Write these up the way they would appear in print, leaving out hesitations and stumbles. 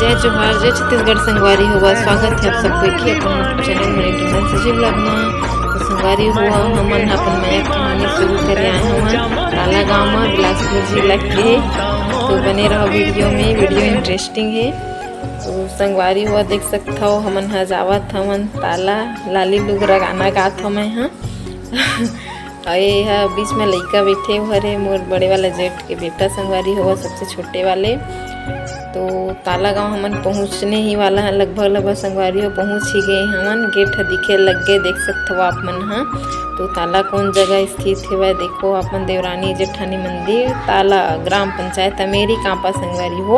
जय जोहार, जय छत्तीसगढ़ संगवारी हुआ। स्वागत है आप सबको एक ही अपन चैनल में सजीव लगना। तो संगवारी हुआ हमन अपन नया कहानी शुरू करे आए हमन ताला गाँव में बिलासपुर जिला के। तो बने रहो वीडियो में, वीडियो इंटरेस्टिंग है। तो संगवारी हुआ देख सकता हो हमन ह जावत हमन ताला लाली लुगरा गाना गात हम यहाँ ये हा बीच में लइका बैठे हरे मोर बड़े वाला जेठ के बेटा संगवारी हुआ सबसे छोटे वाले। तो ताला गांव हमन पहुंचने ही वाला है, लगभग संगवारी हो पहुंच ही गए हमन। गेट दिखे लग गए, देख सकते हो आप मन हाँ। तो ताला कौन जगह स्थित है वह देखो अपन देवरानी जेठानी मंदिर ताला ग्राम पंचायत अमेरी कांपा संगवारी हो।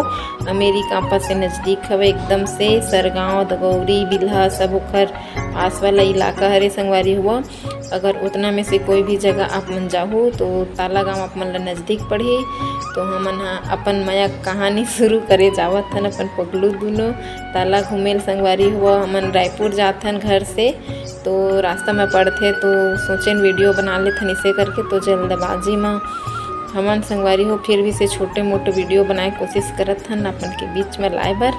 अमेरी कांपा से नज़दीक हवे एकदम से। सरगांव दगौरी बिल्हा सब ओखर पास वाला इलाका हरे संगवारी हुआ। अगर उतना में से कोई भी जगह आप मन जाहो तो ताला गाँव आप मन ला नज़दीक पड़े। तो हमन अपन मया कहानी शुरू करे जावत हन अपन पगलू दोनों ताला घूमेल संगवारी हुआ। हमन रायपुर जाथन घर से, तो रास्ता में पड़थे तो सोचेन वीडियो बना लेथन इसे करके। तो जल्दबाजी में हमन संगवारी हो फिर भी से छोटे मोटे वीडियो बनाए कोशिश करत हन अपन के बीच में लाए बर।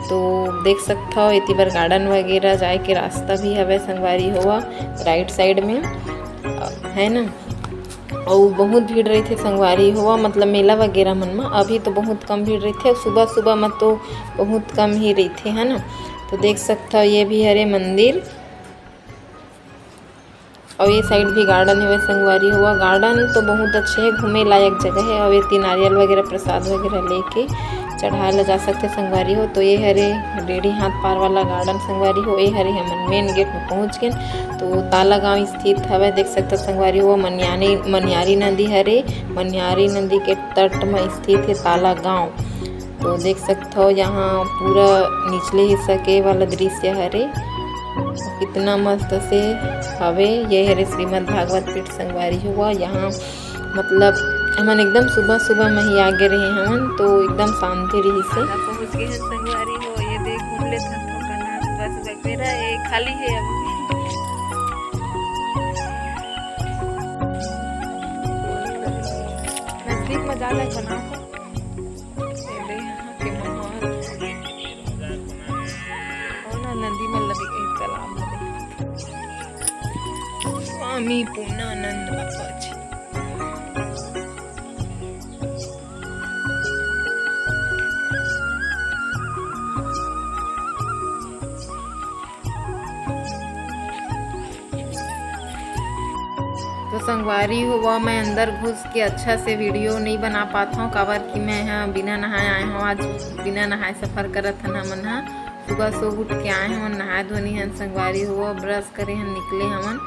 तो देख सकता हो इति बार गार्डन वगैरह जाए के रास्ता भी हवे संगवारी हुआ राइट साइड में है ना। और बहुत भीड़ रही थे संगवारी हुआ, मतलब मेला वगैरह मन में अभी तो बहुत कम भीड़ रही थे। सुबह सुबह में तो बहुत कम ही रही थे है ना। तो देख सकता हो ये भी हरे मंदिर और ये साइड भी गार्डन है संगवारी हुआ। गार्डन तो बहुत अच्छे है, घूमे लायक जगह है। और ये नारियल वगैरह प्रसाद वगैरह लेके चढ़ाए ला जा सकते संगवारी हो। तो ये हरे डेढ़ी हाथ पार वाला गार्डन संगवारी हो। ये हरे हमन मेन गेट में पहुंच गए। तो ताला गाँव स्थित हवे, देख सकते संगवारी हो। मनियारी नदी हरे, मनियारी नदी के तट में स्थित है ताला गाँव। तो देख सकते हो यहाँ पूरा निचले हिस्सा के वाला दृश्य हरे, कितना मस्त से हवे। ये हरे श्रीमद् भागवत पीठ संगवारी हुआ। यहाँ मतलब हमन एकदम सुबह सुबह में ही आगे रहे हमन, तो एकदम शांति रही से पहुँच गए हैं संगवारी हो। ये देख घूम ले बस वगैरह ये खाली है अभी। नजदीक में ज्यादा बना नदी में लगी तालाब में स्वामी पूर्णानंद बाबा जी। तो संगवारी हुआ मैं अंदर घुस के अच्छा से वीडियो नहीं बना पाता हूँ, काबर कि मैं यहाँ बिना नहाए आए हूँ। आज बिना नहाए सफ़र करत हन हमन हाँ। सुबह सो उठ के आए हमन, नहाए धोनी हन संगवारी हुआ, ब्रश करे हन निकले हमन।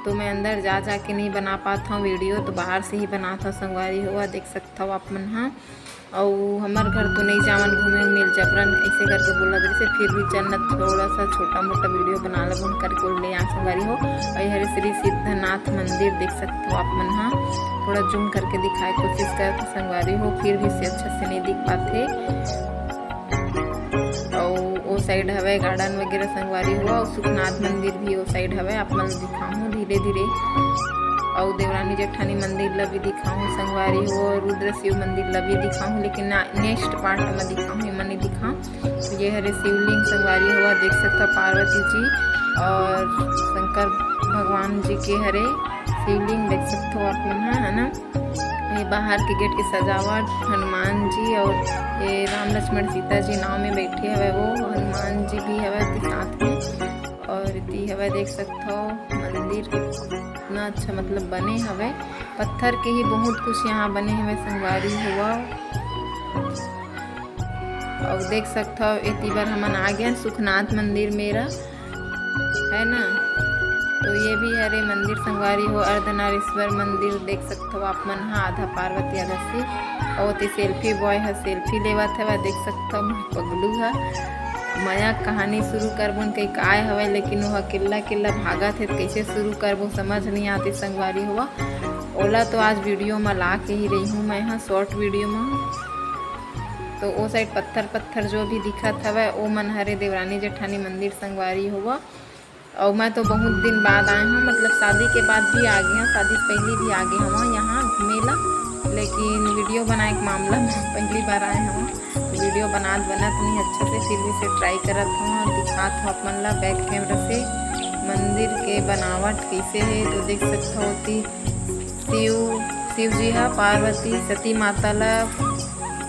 तो मैं अंदर जा के नहीं बना पाता हूँ वीडियो, तो बाहर से ही बनाता हूँ संगवारी हुआ। देख सकता हो आप मन हाँ। और हमार घर तो नहीं जावन घूमे मिल जबरन ऐसे करके बोला जैसे, फिर भी चलना थोड़ा सा छोटा मोटा वीडियो बना ला बन करके ले आ संगवारी हो। और हरे श्री सिद्धनाथ मंदिर देख सकते हो आप मन हाँ। थोड़ा जूम करके दिखाए कोशिश करते संगवारी हो, फिर भी से अच्छा से नहीं दिख पाते। और वो साइड हवे गार्डन वगैरह संगवारी हुआ। और सुखनाथ मंदिर भी वो साइड हवे, आप मन दिखाऊँ धीरे धीरे। और देवरानी जेठानी मंदिर ला भी दिखाऊँ संगवारी हो। रुद्र शिव मंदिर ला भी दिखाऊँ, लेकिन नेक्स्ट पार्ट में दिखाऊँ, मैं नहीं दिखाऊँ। तो ये हरे शिवलिंग संगवारी हुआ, देख सकता पार्वती जी और शंकर भगवान जी के हरे शिवलिंग देख सकते हो आप मन है ना। ये बाहर के गेट की सजावट हनुमान जी और ये राम लक्ष्मण सीता जी नाव में बैठे हवे, वो हनुमान जी भी हवे साथ में। और इति हवे देख सकते हो मंदिर कितना अच्छा मतलब बने हवे, पत्थर के ही बहुत कुछ यहाँ बने हवे संगवारी हुआ। और देख सकते हो इति बार हमन आ गए सुखनाथ मंदिर मेरा है ना। तो ये भी हरे मंदिर संगवारी हो। अर्धनारीश्वर मंदिर देख सकते हो आप मन हाँ, आधा पार्वती आधा शिव। और ते सेल्फी बॉय है सेल्फी लेवत है, देख सकते हो पगलू है। मया कहानी शुरू करबो कई काय हवे, लेकिन वह किल्ला भागत है, कैसे शुरू करबो समझ नहीं आती संगवारी हुआ। ओला तो आज वीडियो में ला के ही रही हूँ मैं यहाँ शॉर्ट वीडियो में। तो वो साइड पत्थर जो भी दिखत हवे वो मन हरे देवरानी जेठानी मंदिर संगवारी हुआ। और मैं तो बहुत दिन बाद आए हूँ, मतलब शादी के बाद भी आ गए हैं, शादी से पहले भी आ गए हम यहाँ घूमेला, लेकिन वीडियो बनाए के मामला में पहली बार आए हम। वीडियो बनत नहीं अच्छा से, फिर भी से ट्राई करत हूँ, दिखात हूँ अपन ला बैक कैमरा से मंदिर के बनावट कैसे है। तो देख सकते हो शिव जी हा पार्वती सती माता ला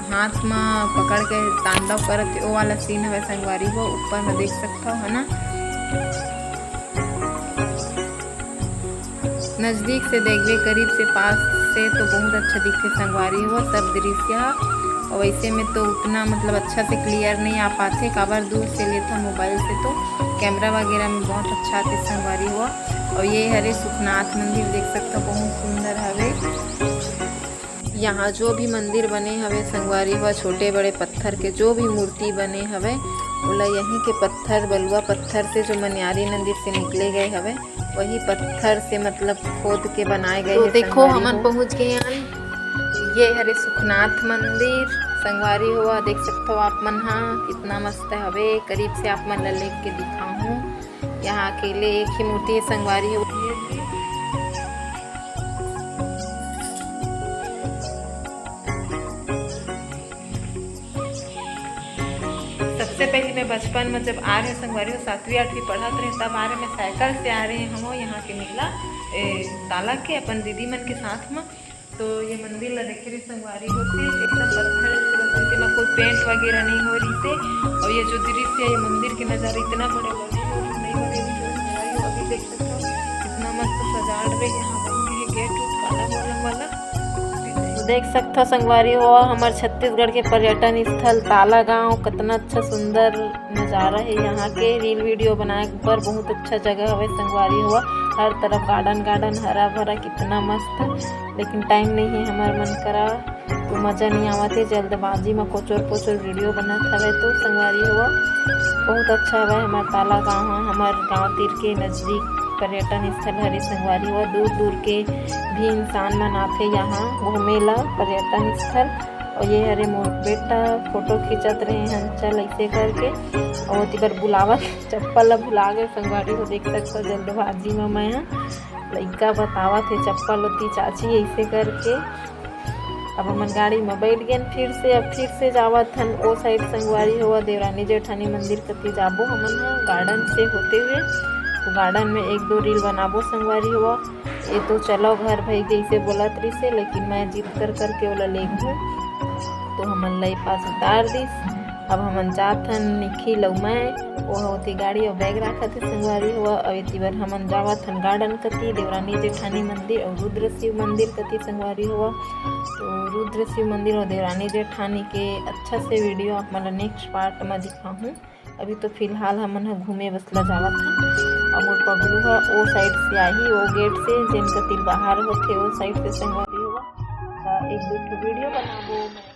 हाथ में पकड़ के तांडव करत वो वाला सीन है संगवारी हो, ऊपर में देख सकता हो है ना। नज़दीक से देखबे करीब से पास से तो बहुत अच्छा दिखे संगवारी हो सब दृश्य। और वैसे में तो उतना मतलब अच्छा से क्लियर नहीं आ पाते, काबर दूर से लेता मोबाइल से तो कैमरा वगैरह में बहुत अच्छा आते संगवारी हुआ। और ये हरे सुखनाथ मंदिर देख सकते हो बहुत सुंदर हवे। यहाँ जो भी मंदिर बने हवे संगवारी हुआ, छोटे बड़े पत्थर के जो भी मूर्ति बने हवे ओला यहीं के पत्थर बलुआ पत्थर से जो मनियारी मंदिर से निकले गए हवे वही पत्थर से मतलब खोद के बनाए गए। तो देखो हमन पहुँच गए हैं, ये हरे सुखनाथ मंदिर संगवारी हुआ, देख सकते हो आप मन। हाँ कितना मस्त हवे, करीब से आप मन ला लेके के दिखाऊँ। यहाँ अकेले एक ही मूर्ति है संगवारी हुआ। सबसे पहले मैं बचपन में जब आ रहे संगवारी हो 7वीं 8वीं पढ़त रहे तब आ रहे मैं साइकिल से आ रहे हम यहाँ के मेला ताला के अपन दीदी मन के साथ में। तो ये मंदिर ला देखे रही संगवारी हो से एकदम पत्थर से में कोई पेंट वगैरह नहीं हो रही से। और ये जो दृश्य है ये मंदिर के नज़ारे इतना बड़े बड़े नहीं बड़े अभी देख सकते हो कितना मस्त सजाड़ रहे यहाँ बन गेट काला वाला देख सकते हो संगवारी हो। हमारे छत्तीसगढ़ के पर्यटन स्थल ताला गांव कितना अच्छा सुंदर नज़ारा है यहाँ के। रील वीडियो बनाए पर बहुत अच्छा जगह है संगवारी हुआ, हर तरफ गार्डन हरा भरा कितना मस्त। लेकिन टाइम नहीं है हमार मन करा तो मज़ा नहीं आवत है, जल्दबाजी में कोचोर वीडियो बनत हवे। तो संगवारी हुआ बहुत अच्छा है हमार ताला गाँव है, हमार गाँव तीर के नज़दीक पर्यटन स्थल हरे संगवारी हुआ। दूर दूर के भी इंसान मन आते यहाँ घूमेला पर्यटन स्थल। और ये हरे मोर बेटा फोटो खींचत रहे हैं चल ऐसे करके, और तिबर बुलावत चप्पल ला भुला गए संगवारी हो, देख सकते हो जल्दबाजी में मैं लड़का बतावत है चप्पल होती चाची ऐसे करके। अब हमन गाड़ी में बैठ गए फिर से जावत हन ओ साइड संगवारी हुआ देवरानी जेठानी मंदिर कति जाबो हमन गार्डन से होते हुए। तो गार्डन में 1-2 रील बनाबो संगवारी हुआ। ये तो चलो घर भाई कैसे बोलत रही से, लेकिन मैं जिद करके ओला ले गई तो हमन लाई पास उतार दिस। अब हमन जात हन निखिल और मैं वो होती गाड़ी और बैग रखा थे संगवारी हुआ। अब इतनी बार हमन जावत हन गार्डन कति देवरानी जेठानी मंदिर और रुद्र शिव मंदिर कति संगवारी हुआ। तो रुद्र शिव मंदिर और देवरानी जेठानी के अच्छा से वीडियो आप मन नेक्स्ट पार्ट में दिखाऊँ। अभी तो फिलहाल हमन घूमे बसला जावत हन। और मोर पगलू है वो साइड से आई वो गेट से जिनका तिल बाहर होते वो साइड से संगवारी हुआ। 1-2 वीडियो बनाबो।